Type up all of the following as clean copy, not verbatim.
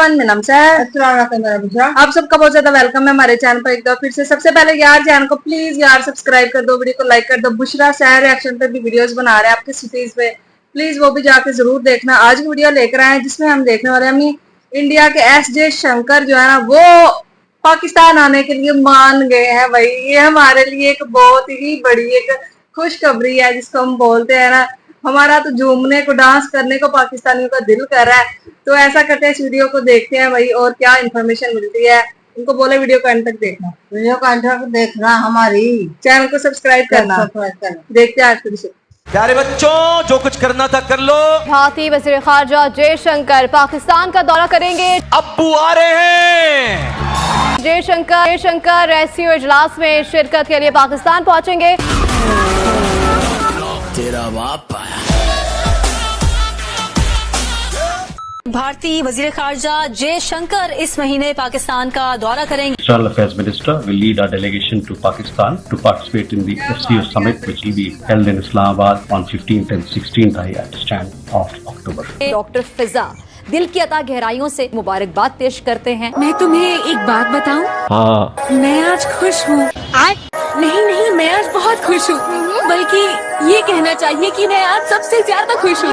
Everyone, मेरा नाम है। आप सबका बहुत ज्यादा वेलकम है हमारे चैनल पर एक बार फिर से। सबसे पहले यार चैनल को प्लीज यार सब्सक्राइब कर दो, वीडियो को लाइक कर दो। बुशरा शहर रिएक्शन पे भी वीडियोस बना रहे हैं आपके सिटीज पे, प्लीज वो भी जाके जरूर देखना। आज की वीडियो लेकर आए हैं जिसमें हम देखने वाले हैं इंडिया के एस.जे. शंकर जो है ना, वो पाकिस्तान आने के लिए मान गए हैं भाई। ये हमारे लिए एक बहुत ही बड़ी एक खुशखबरी है जिसको हम बोलते हैं ना, हमारा तो झूमने को डांस करने को पाकिस्तानियों का दिल कर रहा है। तो ऐसा करते हैं, इस वीडियो को देखते हैं भाई और क्या इन्फॉर्मेशन मिलती है। उनको बोले वीडियो को अंत तक देखना, वीडियो का अंत तक देखना, हमारी चैनल को सब्सक्राइब करना। देखते हैं आज फिर से। प्यारे बच्चों, जो कुछ करना था कर लो। भारतीय वज़ीर ख़ारजा जयशंकर पाकिस्तान का दौरा करेंगे। अब्बू आ रहे हैं। जयशंकर एससीओ इजलास में शिरकत के लिए पाकिस्तान पहुंचेंगे। तेरा बाप आया। भारतीय वज़ीर ख़ारजा जयशंकर इस महीने पाकिस्तान का दौरा करेंगे। External Affairs Minister will lead our delegation to Pakistan to participate in the SCO summit, which will be held in Islamabad on 15th and 16th, I understand, of October. Doctor Fiza दिल की अता गहराइयों से मुबारकबाद पेश करते हैं। मैं तुम्हें एक बात बताऊं? हाँ, मैं आज खुश हूँ। नहीं, मैं आज बहुत खुश हूँ, बल्कि ये कहना चाहिए कि मैं आज सबसे ज्यादा खुश हूँ।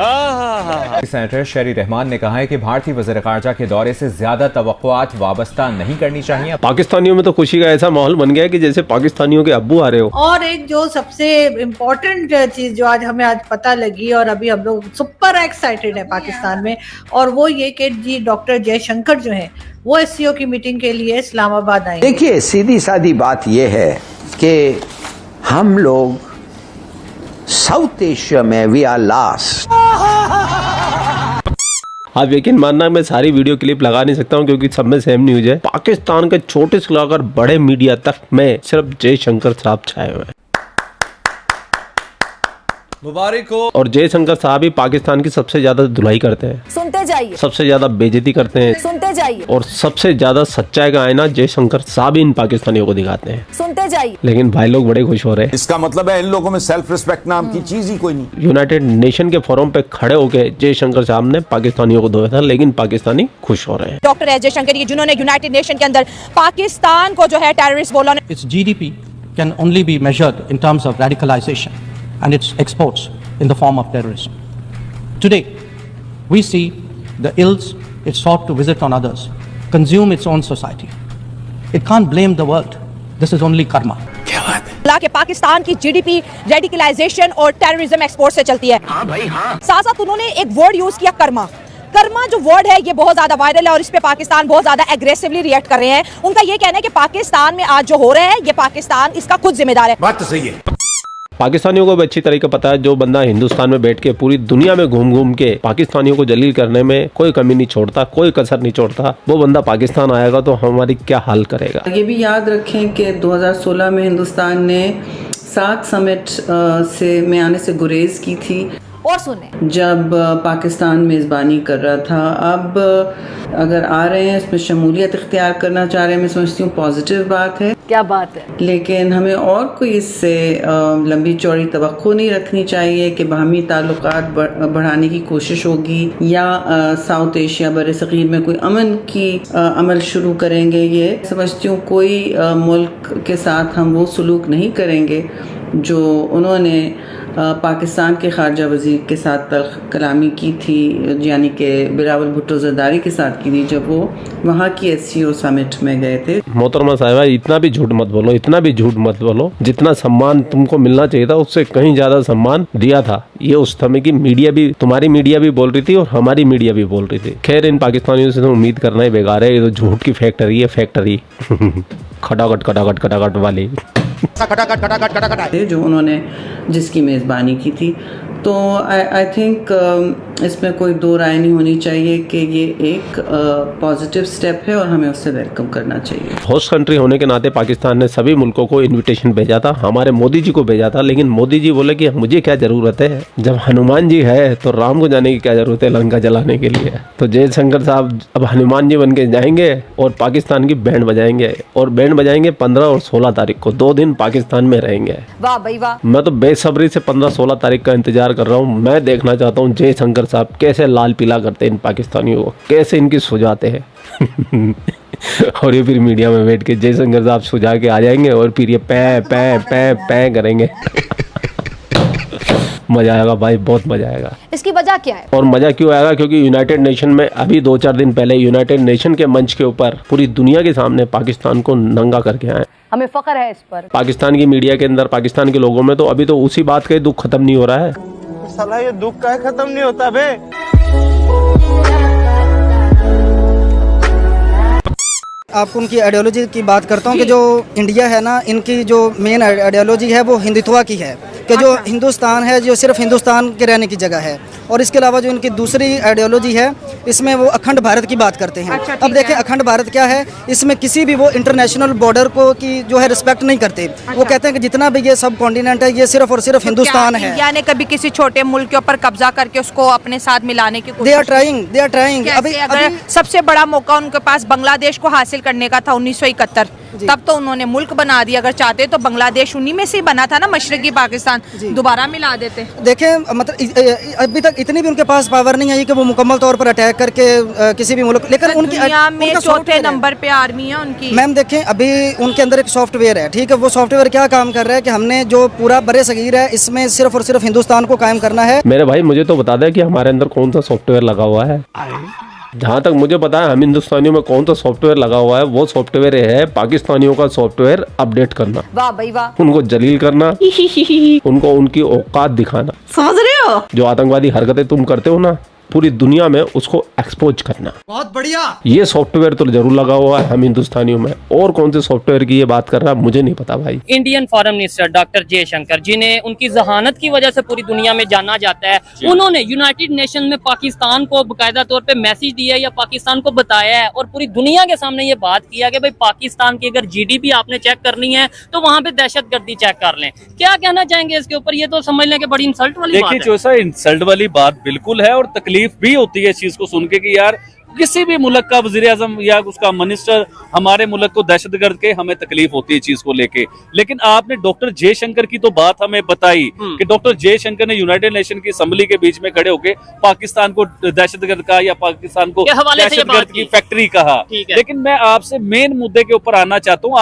सेनेटर शेरी रहमान ने कहा है कि भारतीय वज़ीर ख़ारजा के दौरे से ज्यादा तवक्कुआत वाबस्ता नहीं करनी चाहिए। पाकिस्तानियों में तो खुशी का ऐसा माहौल बन गया है कि जैसे पाकिस्तानियों के अब्बू आ रहे हो। और एक जो सबसे इम्पोर्टेंट चीज जो आज हमें पता लगी और अभी हम लोग सुपर एक्साइटेड है पाकिस्तान में, और वो ये कि जी डॉक्टर जयशंकर जो है वो एससीओ की मीटिंग के लिए इस्लामाबाद आए। देखिए, सीधी सादी बात ये है कि हम लोग साउथ एशिया में वी आर लास्ट। आप यकीन मानना, मैं सारी वीडियो क्लिप लगा नहीं सकता हूँ क्योंकि सब में सेम न्यूज है। पाकिस्तान के छोटे से लेकर बड़े मीडिया तक में सिर्फ जयशंकर साहब छाए हुए हैं। मुबारक हो। और जयशंकर साहब ही पाकिस्तान की सबसे ज्यादा धुलाई करते हैं, सुनते जाइए। सबसे ज्यादा बेइज्जती करते हैं, सुनते जाइए। और सबसे ज्यादा सच्चाई का आईना जयशंकर साहब ही इन पाकिस्तानियों को दिखाते हैं। सुनते जाइए। लेकिन भाई लोग बड़े खुश हो रहे हैं। इसका मतलब है इन लोगों में सेल्फ रिस्पेक्ट नाम की चीज ही कोई नहीं। यूनाइटेड नेशन के फोरम पे खड़े होकर जयशंकर साहब ने पाकिस्तानियों को धोया था, लेकिन पाकिस्तानी खुश हो रहे हैं। डॉक्टर एस जयशंकर ये जिन्होंने यूनाइटेड नेशन के अंदर पाकिस्तान को जो है टेररिस्ट बोला। Its GDP can only be measured in terms of radicalization and its exports in the form of terrorism. Today, we see the ills it sought to visit on others, consume its own society. It can't blame the world. This is only karma. कि पाकिस्तान की GDP radicalisation और terrorism export से चलती है। हाँ भाई हाँ। साथ साथ उन्होंने एक वर्ड यूज किया, कर्मा। कर्मा जो वर्ड है ये बहुत ज्यादा वायरल है और इस पे पाकिस्तान बहुत ज्यादा एग्रेसिवली रिएक्ट कर रहे हैं। उनका ये कहना है कि पाकिस्तान में आज जो हो रहा है ये पाकिस्तान इसका खुद जिम्मेदार है। बात तो सही है। पाकिस्तानियों को भी अच्छी तरीके पता है, जो बंदा हिंदुस्तान में बैठ के पूरी दुनिया में घूम घूम के पाकिस्तानियों को जलील करने में कोई कमी नहीं छोड़ता, कोई कसर नहीं छोड़ता, वो बंदा पाकिस्तान आएगा तो हमारी क्या हाल करेगा। ये भी याद रखें कि 2016 में हिंदुस्तान ने सार्क समिट से में आने से गुरेज की थी और सुने जब पाकिस्तान मेज़बानी कर रहा था। अब अगर आ रहे हैं, इसमें शमूलियत इख्तियार करना चाह रहे हैं, मैं समझती हूँ पॉजिटिव बात है। क्या बात है। लेकिन हमें और कोई इससे लंबी चौड़ी तवक्को नहीं रखनी चाहिए कि बाहमी ताल्लुकात बढ़ाने की कोशिश होगी या साउथ एशिया बरसगीर में कोई अमन की अमल शुरू करेंगे। ये समझती हूँ कोई मुल्क के साथ हम वो सलूक नहीं करेंगे जो उन्होंने पाकिस्तान के खारजा वजीर के साथ तल्ख कलामी की थी, यानी कि बिलावल भुट्टो ज़रदारी के साथ की थी जब वो वहाँ की एससीओ समिट में गए थे। मोहतरमा साहिबा, इतना भी झूठ मत बोलो, इतना भी झूठ मत बोलो। जितना सम्मान तुमको मिलना चाहिए था उससे कहीं ज्यादा सम्मान दिया था। ये उस समय की मीडिया भी, तुम्हारी मीडिया भी बोल रही थी और हमारी मीडिया भी बोल रही थी। खैर, इन पाकिस्तानियों से तो उम्मीद करना ही बेकार है। ये तो झूठ की फैक्ट्री है, फैक्ट्री खटाखट खटाखट खटाखट वाली जो उन्होंने जिसकी मेज़बानी की थी। तो आई थिंक इसमें कोई दो राय नहीं होनी चाहिए कि ये एक पॉजिटिव स्टेप है और हमें उससे वेलकम करना चाहिए। होस्ट कंट्री होने के नाते पाकिस्तान ने सभी मुल्कों को इनविटेशन भेजा था, हमारे मोदी जी को भेजा था, लेकिन मोदी जी बोले कि मुझे क्या जरूरत है, जब हनुमान जी है तो राम को जाने की क्या जरूरत है लंका जलाने के लिए। तो जयशंकर साहब अब हनुमान जी बन के जाएंगे और पाकिस्तान की बैंड बजाएंगे, और बैंड बजाएंगे 15 और 16 तारीख को, 2 दिन पाकिस्तान में रहेंगे। वाह भाई वाह। मैं तो बेसब्री से 15-16 तारीख का इंतजार कर रहा हूँ। मैं देखना चाहता हूँ जयशंकर साहब कैसे लाल पीला करते हैं इन पाकिस्तानियों को, कैसे इनकी सुझाते हैं और ये फिर मीडिया में बैठ के जयशंकर साहब सुझा के आ जाएंगे और फिर ये पै करेंगे। मजा आएगा भाई, बहुत मजा आएगा। इसकी वजह क्या है? और मजा क्यों आएगा? क्योंकि यूनाइटेड नेशन में अभी 2-4 दिन पहले यूनाइटेड नेशन के मंच के ऊपर पूरी दुनिया के सामने पाकिस्तान को नंगा करके आए। हमें फख्र है इस पर। पाकिस्तान की मीडिया के अंदर, पाकिस्तान के लोगों में तो अभी तो उसी बात का दुख खत्म नहीं हो रहा है। साला ये दुख का खत्म नहीं होता बे। आपको उनकी आइडियोलॉजी की बात करता हूँ कि जो इंडिया है ना, इनकी जो मेन आइडियोलॉजी है वो हिंदुत्व की है कि जो हिंदुस्तान है जो सिर्फ हिंदुस्तान के रहने की जगह है, और इसके अलावा जो इनकी दूसरी आइडियोलॉजी है इसमें वो अखंड भारत की बात करते हैं। अब देखें अखंड भारत क्या है, इसमें किसी भी वो इंटरनेशनल बॉर्डर को की जो है रिस्पेक्ट नहीं करते। वो कहते हैं कि जितना भी ये सब कॉन्टिनेंट है ये सिर्फ और सिर्फ हिंदुस्तान है। इंडिया ने कभी किसी छोटे मुल्क के ऊपर कब्जा करके उसको अपने साथ मिलाने की दे आर ट्राइंग। अभी सबसे बड़ा मौका उनके पास बांग्लादेश को हासिल करने का था 1971, तब तो उन्होंने मुल्क बना दिया। अगर चाहते तो बांग्लादेश उन्हीं में से ही बना था ना, मशरकी पाकिस्तान, दोबारा मिला देते। देखें मतलब अभी तक इतनी भी उनके पास पावर नहीं आई कि वो मुकम्मल तौर पर अटैक करके किसी भी मुल्क, लेकिन उनकी दुनिया में चौथे नंबर पे आर्मी है उनकी। मैम देखें अभी उनके अंदर एक सॉफ्टवेयर है, ठीक है, वो सॉफ्टवेयर क्या काम कर रहा है कि हमने जो पूरा बड़े सगीर है इसमें सिर्फ और सिर्फ हिंदुस्तान को कायम करना है। मेरे भाई मुझे तो बता दे कि हमारे अंदर कौन सा सॉफ्टवेयर लगा हुआ है। जहाँ तक मुझे पता है हम हिंदुस्तानियों में कौन सा सॉफ्टवेयर लगा हुआ है, वो सॉफ्टवेयर है पाकिस्तानियों का सॉफ्टवेयर अपडेट करना। वाह भाई वाह। उनको जलील करना, उनको उनकी औकात दिखाना। समझ रहे हो? जो आतंकवादी हरकतें तुम करते हो ना पूरी दुनिया में, उसको एक्सपोज करना। बहुत बढ़िया। ये सॉफ्टवेयर तो जरूर लगा हुआ है हम हिंदुस्तानियों में, और कौन से सॉफ्टवेयर की ये बात कर रहा है मुझे नहीं पता भाई। Indian foreign minister doctor Jaishankar, जिन्हें उनकी जहानत की वजह से पूरी दुनिया में जाना जाता है, उन्होंने यूनाइटेड नेशन में पाकिस्तान को बाकायदा तौर पे मैसेज दिया है या पाकिस्तान को बताया है और पूरी दुनिया के सामने ये बात किया कि भाई पाकिस्तान की अगर GDP आपने चेक करनी है तो वहाँ पे दहशतगर्दी चेक कर लें। क्या कहना चाहेंगे इसके ऊपर? ये तो समझ लें कि बड़ी इंसल्ट वाली बात है। देखिए जो इंसल्ट वाली बात बिल्कुल है, और तकलीफ भी होती है इस चीज को सुन के कि यार किसी भी मुल्क का वजीर आजम या उसका मिनिस्टर हमारे मुल्क को दहशतगर्द के, हमें तकलीफ होती है चीज को लेके। लेकिन आपने डॉक्टर जयशंकर की तो बात हमें बताई कि डॉक्टर जयशंकर ने यूनाइटेड नेशन की असेंबली के बीच में खड़े होके पाकिस्तान को दहशतगर्द कहा या पाकिस्तान को दहशतगर्द की फैक्ट्री कहा। लेकिन मैं आपसे मेन मुद्दे के ऊपर आना चाहता हूँ।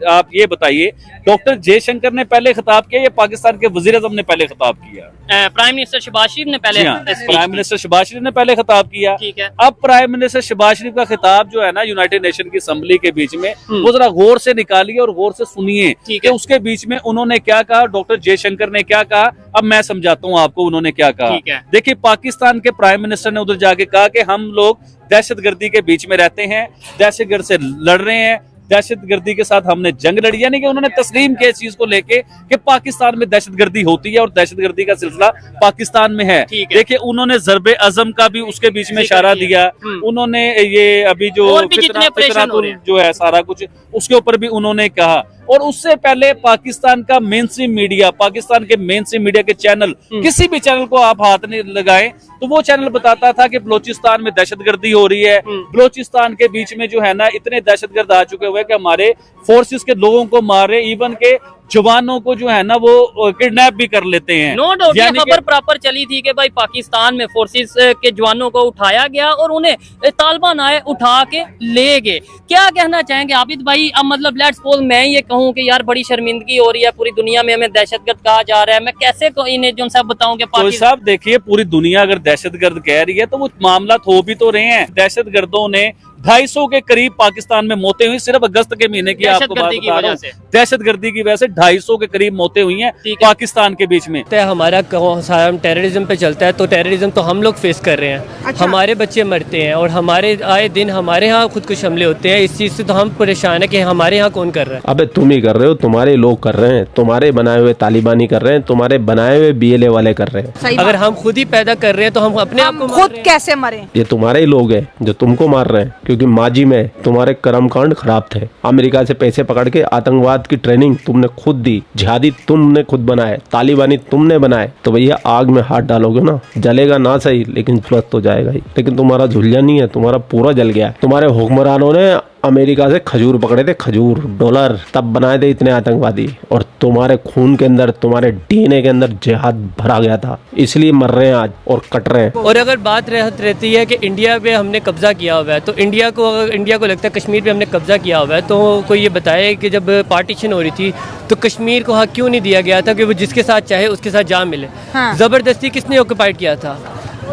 आप ये बताइए, डॉक्टर जयशंकर ने पहले खिताब किया या पाकिस्तान के वजीर आजम ने पहले खिताब किया? प्राइम मिनिस्टर शहबाज शरीफ ने पहले। प्राइम मिनिस्टर शहबाज शरीफ ने पहले खिताब किया। ठीक है। अब प्राइम मिनिस्टर शहबाज शरीफ का खिताब जो है ना यूनाइटेड नेशन की असेंबली के बीच में, वो जरा गौर से निकालिए और गौर से सुनिए कि उसके बीच में उन्होंने क्या कहा, डॉक्टर जयशंकर ने क्या कहा। अब मैं समझाता हूँ आपको उन्होंने क्या कहा। देखिए पाकिस्तान के प्राइम मिनिस्टर ने उधर जाके कहा कि हम लोग दहशतगर्दी के बीच में रहते हैं, दहशतगर्द से लड़ रहे हैं, दहशतगर्दी के साथ हमने जंग लड़ी। यानी कि उन्होंने तस्लीम किया इस चीज को लेके कि पाकिस्तान में दहशतगर्दी होती है और दहशतगर्दी का सिलसिला पाकिस्तान में है। देखिए उन्होंने जरबे अजम का भी उसके बीच में इशारा दिया। उन्होंने ये अभी जो जो है सारा कुछ उसके ऊपर भी उन्होंने कहा। और उससे पहले पाकिस्तान का मेन स्ट्रीम मीडिया, पाकिस्तान के मेन स्ट्रीम मीडिया के चैनल, किसी भी चैनल को आप हाथ नहीं लगाएं तो वो चैनल बताता था कि बलोचिस्तान में दहशतगर्दी हो रही है। बलोचिस्तान के बीच में जो है ना इतने दहशतगर्द आ चुके हुए कि हमारे फोर्सेस के लोगों को मार रहे, इवन के जवानों को जो है ना वो किडनैप भी कर लेते हैं। नो डाउट ये खबर प्रॉपर चली थी कि भाई पाकिस्तान में फोर्सेस के जवानों को उठाया गया और उन्हें तालिबान आए उठा के ले गए। क्या कहना चाहेंगे आबिद भाई? अब मतलब लेट्स सपोज मैं ये कहूँ कि यार बड़ी शर्मिंदगी हो रही है, पूरी दुनिया में हमें दहशतगर्द कहा जा रहा है, मैं कैसे इन्हें जो सब बताऊं कि तो साहब देखिए पूरी दुनिया अगर दहशतगर्द कह रही है तो वो मामला हो भी तो रहे हैं। दहशतगर्दों ने 250 के करीब पाकिस्तान में मौतें हुई सिर्फ अगस्त के महीने की आपको बात बता रहा हूं। दहशतगर्दी की वजह से 250 के करीब मौतें हुई हैं पाकिस्तान के बीच में। हमारा टेररिज्म पे चलता है तो टेररिज्म तो हम लोग फेस कर रहे हैं। हमारे बच्चे मरते हैं और हमारे आए दिन हमारे यहाँ खुदकुश हमले होते हैं। इस चीज से तो हम परेशान है कि हमारे यहाँ कौन कर रहा है। अबे तुम ही कर रहे हो, तुम्हारे लोग कर रहे हैं, तुम्हारे बनाए हुए तालिबानी कर रहे हैं, तुम्हारे बनाए हुए BLA वाले कर रहे हैं। अगर हम खुद ही पैदा कर रहे हैं तो हम अपने आप को खुद कैसे मरे? ये तुम्हारे ही लोग हैं जो तुमको मार रहे हैं, क्योंकि माजी में तुम्हारे कर्मकांड खराब थे। अमेरिका से पैसे पकड़ के आतंकवाद की ट्रेनिंग तुमने खुद दी, जिहादी तुमने खुद बनाए, तालिबानी तुमने बनाए। तो भैया आग में हाथ डालोगे ना, जलेगा ना सही लेकिन ध्वस्त तो जाएगा ही। लेकिन तुम्हारा झुलझा नहीं है, तुम्हारा पूरा जल गया है। तुम्हारे हुक्मरानों ने अमेरिका से खजूर पकड़े थे, खजूर डॉलर, तब बनाए थे इतने आतंकवादी। और तुम्हारे खून के अंदर, तुम्हारे डीएनए के अंदर जिहाद भरा गया था, इसलिए मर रहे हैं आज और कट रहे हैं। और अगर बात रहती है कि इंडिया पे हमने कब्जा किया हुआ है, तो इंडिया को लगता है कश्मीर पे हमने कब्जा किया हुआ है, तो कोई ये बताए कि जब पार्टीशन हो रही थी तो कश्मीर को हक क्यों नहीं दिया गया था कि वो जिसके साथ चाहे उसके साथ जा मिले? हाँ। जबरदस्ती किसने ऑक्युपाइड किया था?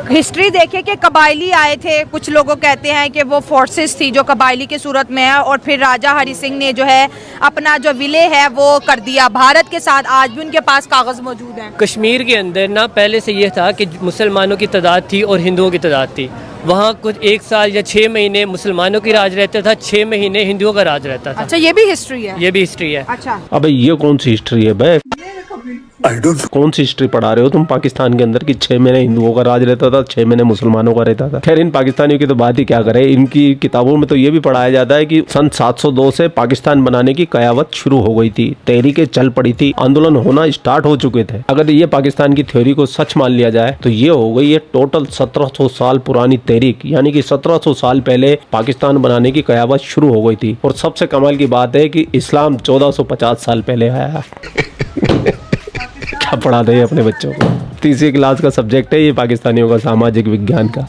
हिस्ट्री देखिए कि कबायली आए थे, कुछ लोगों कहते हैं कि वो फोर्सेस थी जो कबायली की सूरत में है, और फिर राजा हरि सिंह ने जो है अपना जो विलय है वो कर दिया भारत के साथ। आज भी उनके पास कागज मौजूद हैं। कश्मीर के अंदर ना पहले से ये था कि मुसलमानों की तादाद थी और हिंदुओं की तादाद थी। वहाँ कुछ 1 साल या 6 महीने मुसलमानों की राज रहता था, 6 महीने हिंदुओं का राज रहता था। अच्छा, ये भी हिस्ट्री है? ये भी हिस्ट्री है। अच्छा, अबे ये कौन सी हिस्ट्री है बे? कौन सी हिस्ट्री पढ़ा रहे हो तुम पाकिस्तान के अंदर की 6 महीने हिंदुओं का राज रहता था, 6 महीने मुसलमानों का रहता था। खैर इन पाकिस्तानियों की तो बात ही क्या करें, इनकी किताबों में तो ये भी पढ़ाया जाता है कि सन 702 से पाकिस्तान बनाने की कयावत शुरू हो गई थी, तहरीकें चल पड़ी थी, आंदोलन होना स्टार्ट हो चुके थे। अगर ये पाकिस्तान की थ्योरी को सच मान लिया जाए तो ये हो गई है टोटल 1700 साल पुरानी तहरीक, यानी कि 1700 साल पहले पाकिस्तान बनाने की कयावत शुरू हो गई थी। और सबसे कमाल की बात है कि इस्लाम 1450 साल पहले आया। क्या पढ़ाते हैं अपने बच्चों को? 3री क्लास का सब्जेक्ट है ये पाकिस्तानियों का, सामाजिक विज्ञान का।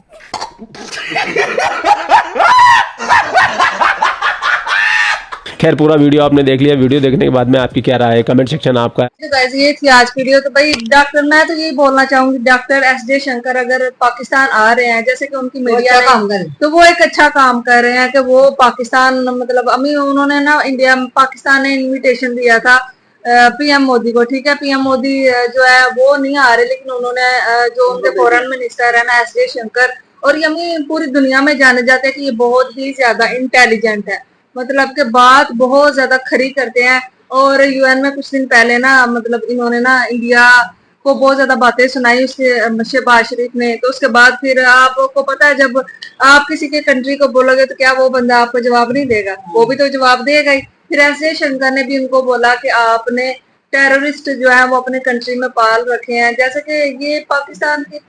खैर पूरा वीडियो आपने देख लिया, वीडियो देखने के बाद में आपकी क्या राय है, कमेंट सेक्शन आपका है। गाइस ये थी आज वीडियो। तो भाई डॉक्टर, मैं तो यही बोलना चाहूंगी, डॉक्टर एस जयशंकर अगर पाकिस्तान आ रहे हैं, जैसे कि उनकी मीडिया ने, तो वो एक अच्छा काम कर रहे हैं कि वो पाकिस्तान, मतलब अभी उन्होंने ना पाकिस्तान ने इन्विटेशन दिया था पीएम मोदी को, ठीक है। पीएम मोदी जो है वो नहीं आ रहे, लेकिन उन्होंने जो उनके फॉरेन मिनिस्टर है ना एस जयशंकर, और ये पूरी दुनिया में जाने जाते हैं कि ये बहुत ही ज्यादा इंटेलिजेंट है, मतलब के बात बहुत ज्यादा खरी करते हैं। और यूएन में कुछ दिन पहले ना, मतलब इन्होंने ना इंडिया को बहुत ज्यादा बातें सुनाई उसके शहबाज शरीफ ने। तो उसके बाद फिर आपको पता है, जब आप किसी के कंट्री को बोलोगे तो क्या वो बंदा आपको जवाब नहीं देगा? वो भी तो जवाब देगा ही। फिर ऐसे शंकर ने भी उनको बोला कि आपने टेररिस्ट जो है वो अपने कंट्री में पाल रखे हैं। जैसे कि ये पाकिस्तान की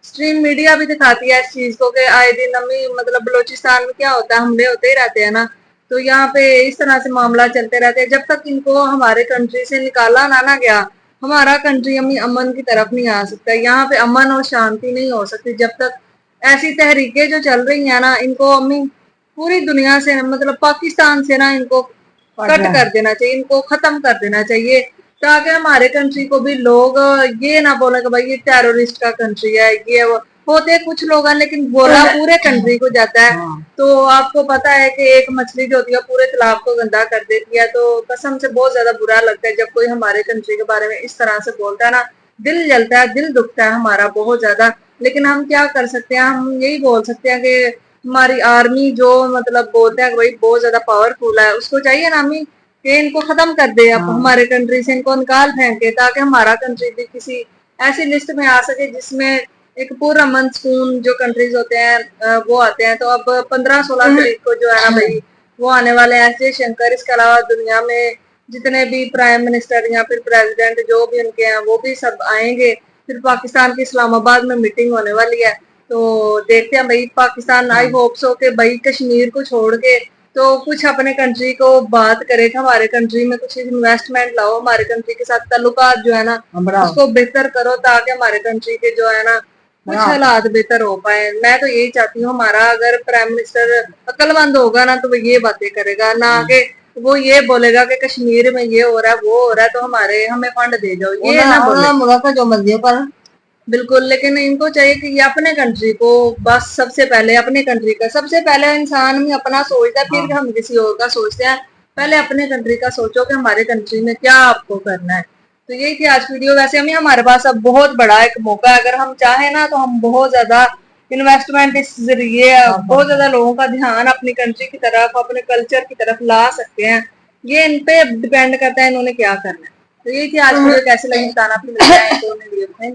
स्ट्रीम मीडिया भी दिखाती है इस चीज को कि आए दिन हमें, मतलब बलोचिस्तान में क्या होता है, हमले होते ही रहते हैं ना, तो यहाँ पे इस तरह से मामला चलते रहते हैं। जब तक इनको हमारे कंट्री से निकाला ना गया, हमारा कंट्री हमें अमन की तरफ नहीं आ सकता। यहाँ पे अमन और शांति नहीं हो सकती जब तक ऐसी तहरीकें जो चल रही है ना, इनको हमें पूरी दुनिया से, मतलब पाकिस्तान से ना इनको कट कर देना चाहिए, इनको खत्म कर देना चाहिए, ताकि हमारे कंट्री को भी लोग ये ना बोले कि भाई ये टेररिस्ट का कंट्री है। ये होते कुछ लोग हैं, लेकिन बोला पूरे कंट्री को जाता है। तो आपको पता है कि एक मछली जो होती है पूरे तालाब को गंदा कर देती है। तो कसम से बहुत ज्यादा बुरा लगता है जब कोई हमारे कंट्री के बारे में इस तरह से बोलता है ना, दिल जलता है, दिल दुखता है हमारा बहुत ज्यादा। लेकिन हम क्या कर सकते हैं? हम यही बोल सकते हैं कि हमारी आर्मी जो मतलब बोलते हैं कि भाई बहुत ज्यादा पावरफुल है, उसको चाहिए ना हमें कि इनको खत्म कर दे, अब हमारे कंट्री से इनको निकाल फेंके, ताकि हमारा कंट्री भी किसी ऐसी लिस्ट में आ सके जिसमें एक पूरा अमन सुकून जो कंट्रीज होते हैं वो आते हैं। तो अब 15-16 तारीख को जो है ना भाई वो आने वाले हैं एस जयशंकर। इसके अलावा दुनिया में जितने भी प्राइम मिनिस्टर या फिर प्रेसिडेंट जो भी उनके हैं वो भी सब आएंगे। फिर पाकिस्तान की इस्लामाबाद में मीटिंग होने वाली है, तो देखते हैं भाई पाकिस्तान, आई होप सो कि भाई कश्मीर को छोड़ के तो कुछ अपने कंट्री को बात करे कि हमारे कंट्री में कुछ इन्वेस्टमेंट लाओ, हमारे कंट्री के साथ ताल्लुकात जो है ना उसको बेहतर करो, ताकि हमारे कंट्री के जो है ना कुछ हालात बेहतर हो पाए। मैं तो यही चाहती हूँ, हमारा अगर प्राइम मिनिस्टर अक्लमंद होगा ना तो वो ये बातें करेगा, ना कि वो ये बोलेगा कि कश्मीर में ये हो रहा है वो हो रहा है तो हमें फंड दे जाओ, ये ना बोले जो मर्जी पर। बिल्कुल, लेकिन इनको चाहिए कि ये अपने कंट्री को बस सबसे पहले अपने कंट्री का, सबसे पहले इंसान में अपना सोचता है, फिर हम किसी और का सोचते हैं। पहले अपने कंट्री का सोचो कि हमारे कंट्री में क्या आपको करना है। तो यही थी आज वीडियो। वैसे हमारे पास अब बहुत बड़ा एक मौका है, अगर हम चाहें ना तो हम बहुत ज्यादा इन्वेस्टमेंट इस जरिए बहुत ज्यादा लोगों का ध्यान अपनी कंट्री की तरफ, अपने कल्चर की तरफ ला सकते हैं। ये इन पे डिपेंड करता है इन्होंने क्या करना है। तो यही थी आज वीडियो, कैसे लगी बताना, फिर मिलते हैं एक और नई वीडियो में।